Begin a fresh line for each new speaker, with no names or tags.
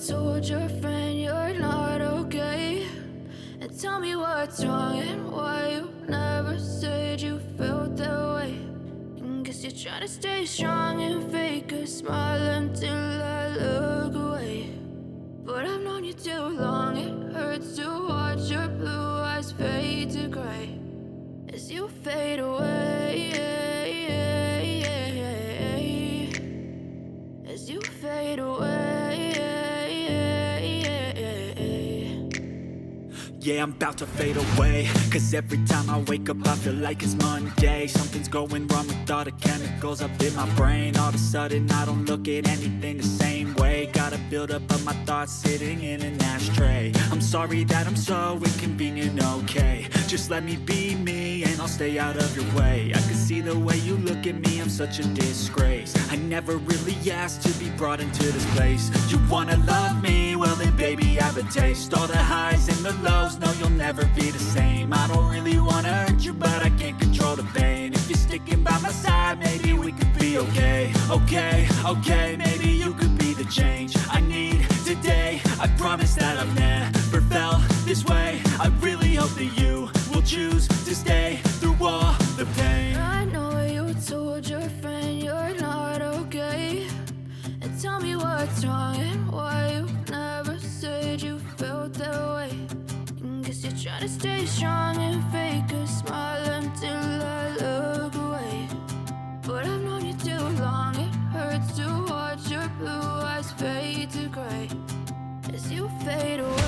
told your friend you're not okay? And tell me what's wrong and why you never said you felt that way. And guess you're trying to stay strong and fake a smile until I look away. But I've known you too long, it hurts to watch your blue eyes fade to gray as you fade away, as you fade away.
Yeah, I'm about to fade away, cause every time I wake up I feel like it's Monday. Something's going wrong with all the chemicals up in my brain. All of a sudden I don't look at anything the same way. Gotta build up of my thoughts sitting in an ashtray. I'm sorry that I'm so inconvenient, okay? Just let me be me and I'll stay out of your way. I can see the way you look at me, I'm such a disgrace. I never really asked to be brought into this place. You wanna love me? Well then baby, have a taste. All the highs and the lows, no, you'll never be the same. I don't really wanna hurt you, but I can't control the pain. If you're sticking by my side, maybe we could be okay. Okay, maybe you could be the change I need today. I promise that I've never felt this way. I really hope that you will choose to stay through all the pain.
I know you told your friend you're not okay. And tell me what's wrong and why you never said you felt that way. And guess you're trying to stay strong and fake a smile until I look away. But I've known you too long, it hurts to watch your blue eyes fade to gray as you fade away.